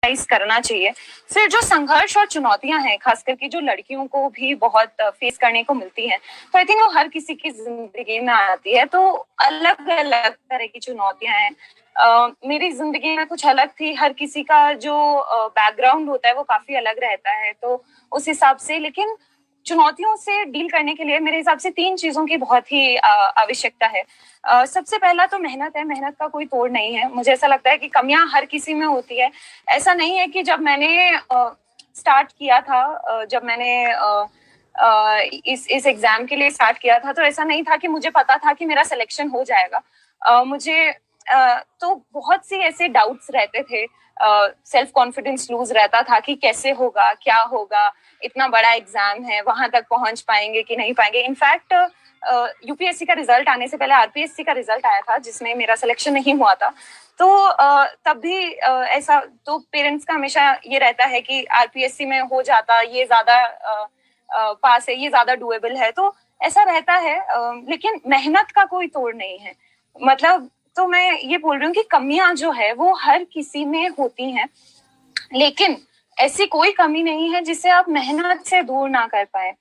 Prioritise करना चाहिए। फिर जो संघर्ष और चुनौतियां हैं, खास करके जो लड़कियों को भी बहुत फेस करने को मिलती है, तो आई थिंक वो हर किसी की जिंदगी में आती है। तो अलग अलग तरह की चुनौतियां हैं। मेरी जिंदगी में कुछ अलग थी, हर किसी का जो बैकग्राउंड होता है वो काफी अलग रहता है, तो उस हिसाब से। लेकिन चुनौतियों से डील करने के लिए मेरे हिसाब से 3 चीजों की बहुत ही आवश्यकता है। सबसे पहला तो मेहनत है। मेहनत का कोई तोड़ नहीं है। मुझे ऐसा लगता है कि कमियां हर किसी में होती है। ऐसा नहीं है कि जब मैंने स्टार्ट किया था, जब मैंने इस एग्जाम के लिए स्टार्ट किया था, तो ऐसा नहीं था कि मुझे पता था कि मेरा सिलेक्शन हो जाएगा। मुझे तो बहुत सी ऐसे डाउट्स रहते थे, सेल्फ कॉन्फिडेंस लूज रहता था कि कैसे होगा, क्या होगा, इतना बड़ा एग्जाम है, वहां तक पहुंच पाएंगे कि नहीं पाएंगे। इनफैक्ट यूपीएससी का रिजल्ट आने से पहले आरपीएससी का रिजल्ट आया था, जिसमें मेरा सिलेक्शन नहीं हुआ था। तो तब भी ऐसा तो पेरेंट्स का हमेशा ये रहता है कि आरपीएससी में हो जाता, ये ज्यादा पास है, ये ज्यादा डुएबल है, तो ऐसा रहता है। लेकिन मेहनत का कोई तोड़ नहीं है। मतलब तो मैं ये बोल रही हूँ कि कमियां जो है वो हर किसी में होती हैं, लेकिन ऐसी कोई कमी नहीं है जिसे आप मेहनत से दूर ना कर पाए।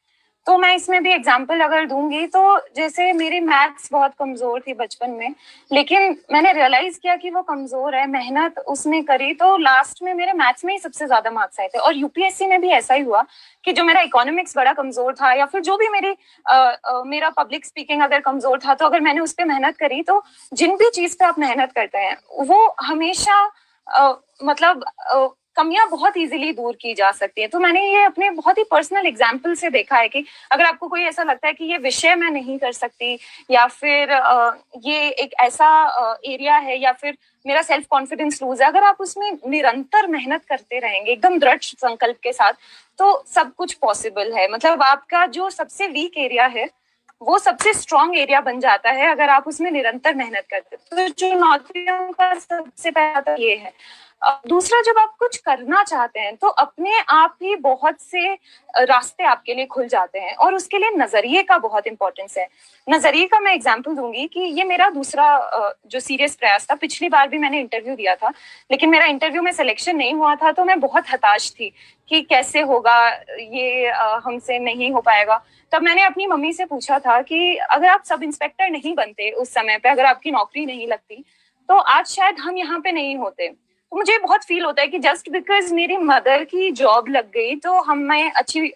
तो मैं इसमें भी एग्जांपल अगर दूंगी, तो जैसे मेरी मैथ्स बहुत कमजोर थी बचपन में, लेकिन मैंने रियलाइज किया कि वो कमजोर है, मेहनत उसने करी तो लास्ट में मेरे मैथ्स में ही सबसे ज्यादा मार्क्स आए थे। और यूपीएससी में भी ऐसा ही हुआ कि जो मेरा इकोनॉमिक्स बड़ा कमजोर था, या फिर जो भी मेरा पब्लिक स्पीकिंग अगर कमजोर था, तो अगर मैंने उस पर मेहनत करी, तो जिन भी चीज पे आप मेहनत करते हैं वो हमेशा मतलब कमियां बहुत इजीली दूर की जा सकती है। तो मैंने ये अपने बहुत ही पर्सनल एग्जाम्पल से देखा है कि अगर आपको कोई ऐसा लगता है कि ये विषय मैं नहीं कर सकती, या फिर ये एक ऐसा एरिया है, या फिर मेरा सेल्फ कॉन्फिडेंस लूज है, अगर आप उसमें निरंतर मेहनत करते रहेंगे एकदम दृढ़ संकल्प के साथ, तो सब कुछ पॉसिबल है। मतलब आपका जो सबसे वीक एरिया है वो सबसे स्ट्रॉन्ग एरिया बन जाता है अगर आप उसमें निरंतर मेहनत करते हैं। तो चुनौतियों का सबसे पहला तो ये है। दूसरा, जब आप कुछ करना चाहते हैं तो अपने आप ही बहुत से रास्ते आपके लिए खुल जाते हैं, और उसके लिए नजरिए का बहुत इंपॉर्टेंस है। नजरिए का मैं एग्जांपल दूंगी कि ये मेरा दूसरा जो सीरियस प्रयास था। पिछली बार भी मैंने इंटरव्यू दिया था, लेकिन मेरा इंटरव्यू में सिलेक्शन नहीं हुआ था, तो मैं बहुत हताश थी कि कैसे होगा ये, हमसे नहीं हो पाएगा। तब मैंने अपनी मम्मी से पूछा था कि अगर आप सब इंस्पेक्टर नहीं बनते उस समय पे, अगर आपकी नौकरी नहीं लगती, तो आज शायद हम यहाँ पे नहीं होते। तो मुझे बहुत फील होता है कि जस्ट बिकॉज मेरी मदर की जॉब लग गई तो हमें अच्छी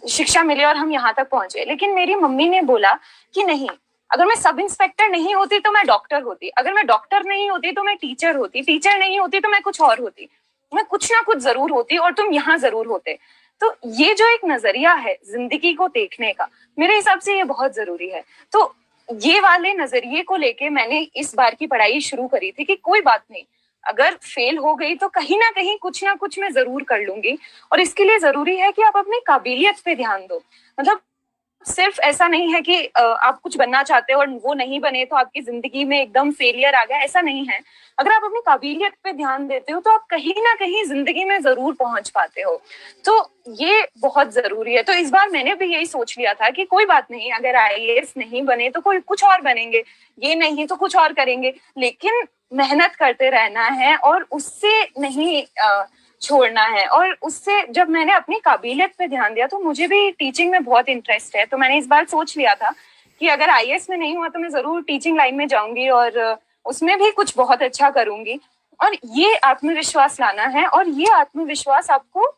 शिक्षा मिली और हम यहाँ तक पहुंचे। लेकिन मेरी मम्मी ने बोला कि नहीं, अगर मैं सब इंस्पेक्टर नहीं होती तो मैं डॉक्टर होती, अगर मैं डॉक्टर नहीं होती तो मैं टीचर होती, टीचर नहीं होती तो मैं कुछ और होती, मैं कुछ ना कुछ जरूर होती और तुम यहाँ जरूर होते। तो ये जो एक नजरिया है जिंदगी को देखने का, मेरे हिसाब से ये बहुत जरूरी है। तो ये वाले नजरिए को लेके मैंने इस बार की पढ़ाई शुरू करी थी कि कोई बात नहीं, अगर फेल हो गई तो कहीं ना कुछ मैं जरूर कर लूंगी। और इसके लिए जरूरी है कि आप अपनी काबिलियत पे ध्यान दो। मतलब सिर्फ ऐसा नहीं है कि आप कुछ बनना चाहते हो और वो नहीं बने तो आपकी जिंदगी में एकदम फेलियर आ गया, ऐसा नहीं है। अगर आप अपनी काबिलियत पे ध्यान देते हो तो आप कहीं ना कहीं जिंदगी में जरूर पहुंच पाते हो। तो ये बहुत जरूरी है। तो इस बार मैंने भी यही सोच लिया था कि कोई बात नहीं, अगर आईएएस नहीं बने तो कोई कुछ और बनेंगे, ये नहीं तो कुछ और करेंगे, लेकिन मेहनत करते रहना है और उससे नहीं छोड़ना है। और उससे जब मैंने अपनी काबिलियत पे ध्यान दिया, तो मुझे भी टीचिंग में बहुत इंटरेस्ट है, तो मैंने इस बार सोच लिया था कि अगर आईएएस में नहीं हुआ तो मैं जरूर टीचिंग लाइन में जाऊंगी और उसमें भी कुछ बहुत अच्छा करूंगी। और ये आत्मविश्वास लाना है, और ये आत्मविश्वास आपको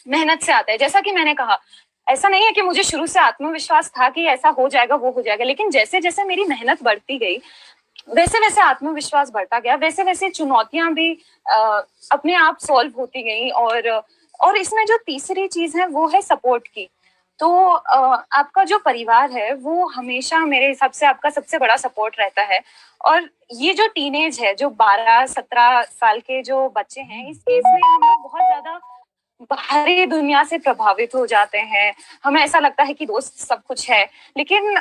मेहनत से आता है। जैसा कि मैंने कहा, ऐसा नहीं है कि मुझे शुरू से आत्मविश्वास था कि ऐसा हो जाएगा वो हो जाएगा, लेकिन जैसे जैसे मेरी मेहनत बढ़ती गई वैसे वैसे आत्मविश्वास बढ़ता गया, वैसे वैसे चुनौतियां भी अपने आप सॉल्व होती गई। और इसमें जो तीसरी चीज है वो है सपोर्ट की। तो आपका जो परिवार है वो हमेशा मेरे हिसाब से आपका सबसे बड़ा सपोर्ट रहता है। और ये जो टीनेज है, जो 12-17 साल के जो बच्चे हैं, इस केस में हम लोग बहुत ज्यादा बाहरी दुनिया से प्रभावित हो जाते हैं। हमें ऐसा लगता है कि दोस्त सब कुछ है, लेकिन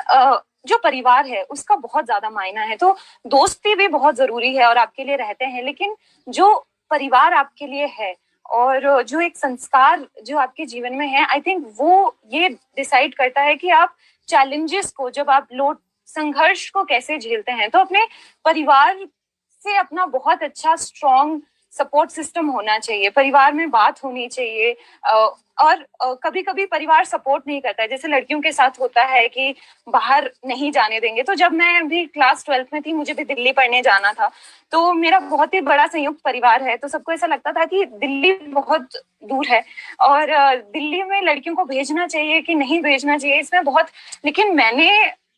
जो परिवार है उसका बहुत ज्यादा मायना है। तो दोस्ती भी बहुत जरूरी है और आपके लिए रहते हैं, लेकिन जो परिवार आपके लिए है और जो एक संस्कार जो आपके जीवन में है, आई थिंक वो ये डिसाइड करता है कि आप चैलेंजेस को, जब आप लोड संघर्ष को कैसे झेलते हैं। तो अपने परिवार से अपना बहुत अच्छा स्ट्रॉन्ग सपोर्ट सिस्टम होना चाहिए, परिवार में बात होनी चाहिए। और कभी कभी परिवार सपोर्ट नहीं करता है, जैसे लड़कियों के साथ होता है कि बाहर नहीं जाने देंगे। तो जब मैं भी क्लास 12th में थी, मुझे भी दिल्ली पढ़ने जाना था, तो मेरा बहुत ही बड़ा संयुक्त परिवार है, तो सबको ऐसा लगता था कि दिल्ली बहुत दूर है और दिल्ली में लड़कियों को भेजना चाहिए कि नहीं भेजना चाहिए, इसमें बहुत। लेकिन मैंने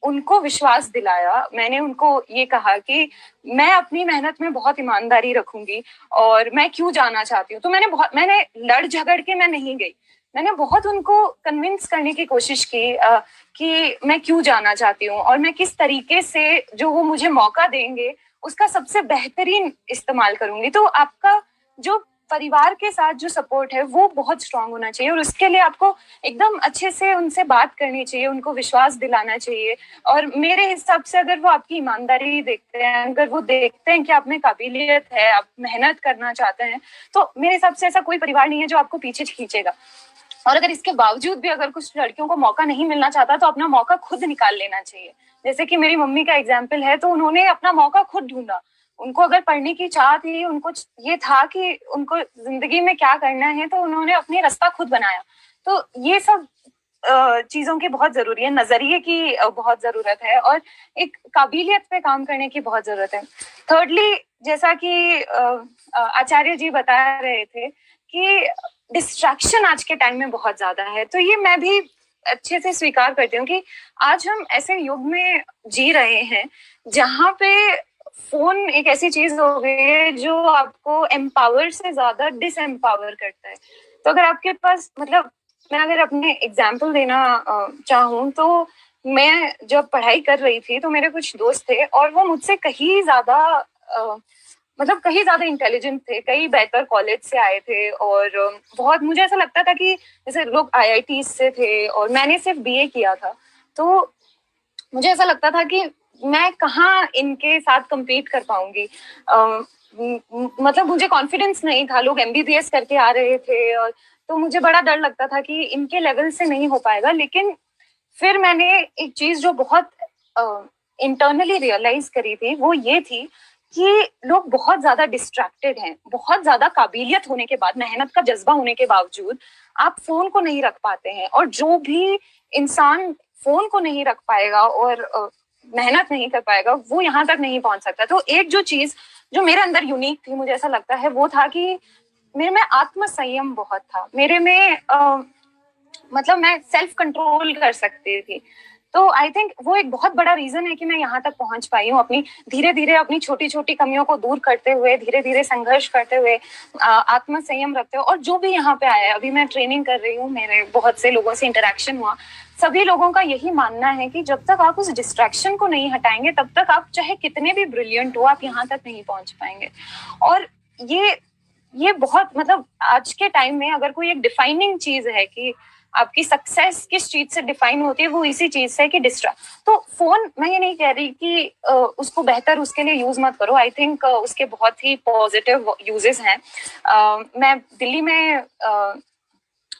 उनको विश्वास दिलाया, मैंने उनको ये कहा कि मैं अपनी मेहनत में बहुत ईमानदारी रखूंगी और मैं क्यों जाना चाहती हूँ। तो मैंने लड़ झगड़ के मैं नहीं गई, मैंने बहुत उनको कन्विंस करने की कोशिश की कि मैं क्यों जाना चाहती हूँ और मैं किस तरीके से जो वो मुझे मौका देंगे उसका सबसे बेहतरीन इस्तेमाल करूंगी। तो आपका जो परिवार के साथ जो सपोर्ट है वो बहुत स्ट्रांग होना चाहिए और उसके लिए आपको एकदम अच्छे से उनसे बात करनी चाहिए, उनको विश्वास दिलाना चाहिए। और मेरे हिसाब से अगर वो आपकी ईमानदारी देखते हैं, अगर वो देखते हैं कि आप में काबिलियत है, आप मेहनत करना चाहते हैं, तो मेरे हिसाब से ऐसा कोई परिवार नहीं है जो आपको पीछे खींचेगा। और अगर इसके बावजूद भी अगर कुछ लड़कियों को मौका नहीं मिलना चाहता तो अपना मौका खुद निकाल लेना चाहिए। जैसे कि मेरी मम्मी का एग्जाम्पल है, तो उन्होंने अपना मौका खुद ढूंढा। उनको अगर पढ़ने की चाह थी, उनको ये था कि उनको जिंदगी में क्या करना है, तो उन्होंने अपनी रास्ता खुद बनाया। तो ये सब चीजों की बहुत जरूरी है, नजरिए की बहुत जरूरत है और एक काबिलियत पे काम करने की बहुत जरूरत है। थर्डली, जैसा कि आचार्य जी बता रहे थे कि डिस्ट्रैक्शन आज के टाइम में बहुत ज्यादा है, तो ये मैं भी अच्छे से स्वीकार करती हूँ कि आज हम ऐसे युग में जी रहे हैं जहाँ पे फोन एक ऐसी चीज हो गई है जो आपको एम्पावर से ज्यादा डिसएम्पावर करता है। तो अगर आपके पास, मतलब मैं अगर अपने एग्जाम्पल देना चाहूँ, तो मैं जब पढ़ाई कर रही थी तो मेरे कुछ दोस्त थे और वो मुझसे कहीं ज्यादा मतलब कहीं ज्यादा इंटेलिजेंट थे, कई बेहतर कॉलेज से आए थे और बहुत मुझे ऐसा लगता था कि जैसे लोग आईआईटी से थे और मैंने सिर्फ बीए किया था, तो मुझे ऐसा लगता था कि मैं कहाँ इनके साथ compete कर पाऊंगी। मतलब मुझे कॉन्फिडेंस नहीं था, लोग एमबीबीएस करके आ रहे थे और तो मुझे बड़ा डर लगता था कि इनके लेवल से नहीं हो पाएगा। लेकिन फिर मैंने एक चीज जो बहुत इंटरनली रियलाइज करी थी, वो ये थी कि लोग बहुत ज्यादा डिस्ट्रैक्टेड हैं, बहुत ज्यादा काबिलियत होने के बाद, मेहनत का जज्बा होने के बावजूद आप फोन को नहीं रख पाते हैं। और जो भी इंसान फोन को नहीं रख पाएगा और मेहनत नहीं कर पाएगा, वो यहाँ तक नहीं पहुंच सकता। तो एक जो चीज जो मेरे अंदर यूनिक थी, मुझे ऐसा लगता है, वो था कि मेरे में आत्म संयम बहुत था, मेरे में मतलब मैं सेल्फ कंट्रोल कर सकती थी। तो आई थिंक वो एक बहुत बड़ा रीजन है कि मैं यहाँ तक पहुंच पाई हूँ, अपनी धीरे धीरे अपनी छोटी छोटी कमियों को दूर करते हुए, धीरे धीरे संघर्ष करते हुए, आत्म संयम रखते हुए। और जो भी यहाँ पे आया है, अभी मैं ट्रेनिंग कर रही हूँ, मेरे बहुत से लोगों से इंटरेक्शन हुआ, सभी लोगों का यही मानना है कि जब तक आप उस डिस्ट्रैक्शन को नहीं हटाएंगे, तब तक आप चाहे कितने भी ब्रिलियंट हो, आप यहाँ तक नहीं पहुंच पाएंगे। और ये बहुत, मतलब आज के टाइम में अगर कोई एक डिफाइनिंग चीज है कि आपकी सक्सेस किस चीज से डिफाइन होती है, वो इसी चीज से कि तो फोन, मैं ये नहीं कह रही कि उसको बेहतर उसके लिए यूज मत करो। आई थिंक उसके बहुत ही पॉजिटिव यूजेस हैं। मैं दिल्ली में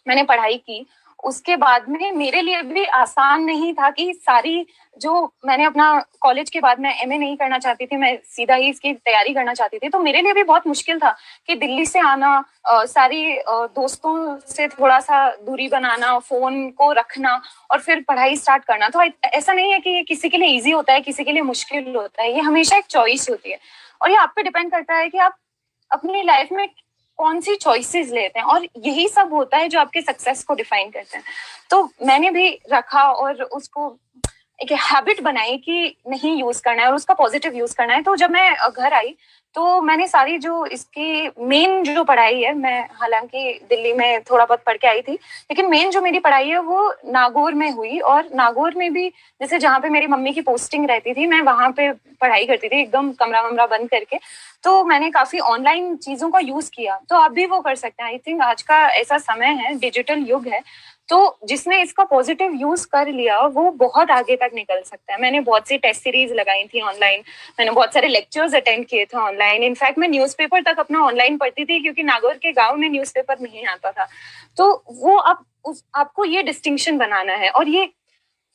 मैंने पढ़ाई की, उसके बाद में मेरे लिए भी आसान नहीं था कि सारी जो मैंने अपना कॉलेज के बाद मैं एमए नहीं करना चाहती थी, मैं सीधा ही इसकी तैयारी करना चाहती थी। तो मेरे लिए भी बहुत मुश्किल था कि दिल्ली से आना, सारी दोस्तों से थोड़ा सा दूरी बनाना, फोन को रखना और फिर पढ़ाई स्टार्ट करना। तो ऐसा नहीं है कि किसी के लिए ईजी होता है, किसी के लिए मुश्किल होता है, ये हमेशा एक चॉइस होती है और ये आप पे डिपेंड करता है कि आप अपनी लाइफ में कौन सी चॉइसेस लेते हैं, और यही सब होता है जो आपके सक्सेस को डिफाइन करते हैं। तो मैंने भी रखा और उसको एक हैबिट बनाई कि नहीं यूज करना है और उसका पॉजिटिव यूज करना है। तो जब मैं घर आई तो मैंने सारी जो इसकी मेन जो पढ़ाई है, मैं हालांकि दिल्ली में थोड़ा बहुत पढ़ के आई थी, लेकिन मेन जो मेरी पढ़ाई है वो नागौर में हुई। और नागौर में भी जैसे जहाँ पे मेरी मम्मी की पोस्टिंग रहती थी, मैं वहां पे पढ़ाई करती थी एकदम कमरा वमरा बंद करके। तो मैंने काफी ऑनलाइन चीजों का यूज किया, तो आप भी वो कर सकते हैं। आई थिंक आज का ऐसा समय है, डिजिटल युग है, तो जिसने इसका पॉजिटिव यूज कर लिया वो बहुत आगे तक निकल सकता है। मैंने बहुत सी टेस्ट सीरीज लगाई थी ऑनलाइन, मैंने बहुत सारे लेक्चर्स अटेंड किए थे ऑनलाइन। इनफैक्ट मैं न्यूज़पेपर तक अपना ऑनलाइन पढ़ती थी, क्योंकि नागौर के गांव में न्यूज़पेपर नहीं आता था। तो वो आपको ये डिस्टिंक्शन बनाना है। और ये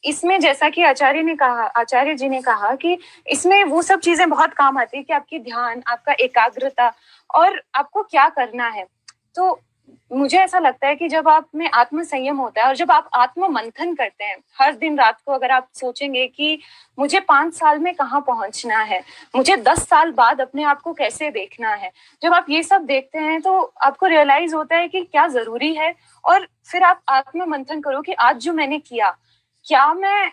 इसमें जैसा कि आचार्य जी ने कहा कि इसमें वो सब चीजें बहुत काम आती है कि आपकी ध्यान, आपका एकाग्रता और आपको क्या करना है। तो मुझे ऐसा लगता है कि जब आप में आत्म संयम होता है और जब आप आत्म मंथन करते हैं हर दिन रात को, अगर आप सोचेंगे कि मुझे 5 साल में कहाँ पहुंचना है, मुझे 10 साल बाद अपने आप को कैसे देखना है, जब आप ये सब देखते हैं तो आपको रियलाइज होता है कि क्या जरूरी है। और फिर आप आत्म मंथन करो कि आज जो मैंने किया, क्या मैं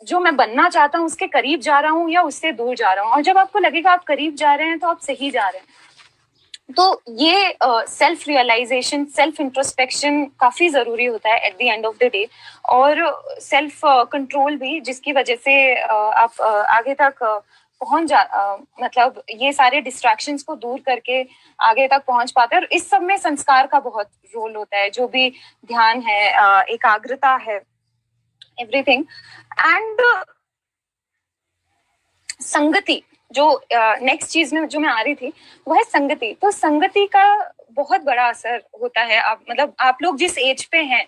जो मैं बनना चाहता हूँ उसके करीब जा रहा हूँ या उससे दूर जा रहा हूँ। और जब आपको लगेगा आप करीब जा रहे हैं तो आप सही जा रहे हैं। तो ये सेल्फ रियलाइजेशन, सेल्फ इंट्रोस्पेक्शन काफी जरूरी होता है at the end of the day. और सेल्फ कंट्रोल भी, जिसकी वजह से आप आगे तक पहुंच मतलब ये सारे डिस्ट्रैक्शंस को दूर करके आगे तक पहुंच पाते हैं। और इस सब में संस्कार का बहुत रोल होता है, जो भी ध्यान है, एकाग्रता है, एवरीथिंग। एंड संगति, जो नेक्स्ट चीज में जो मैं आ रही थी वो है संगति। तो संगति का बहुत बड़ा असर होता है। आप मतलब आप लोग जिस एज पे हैं,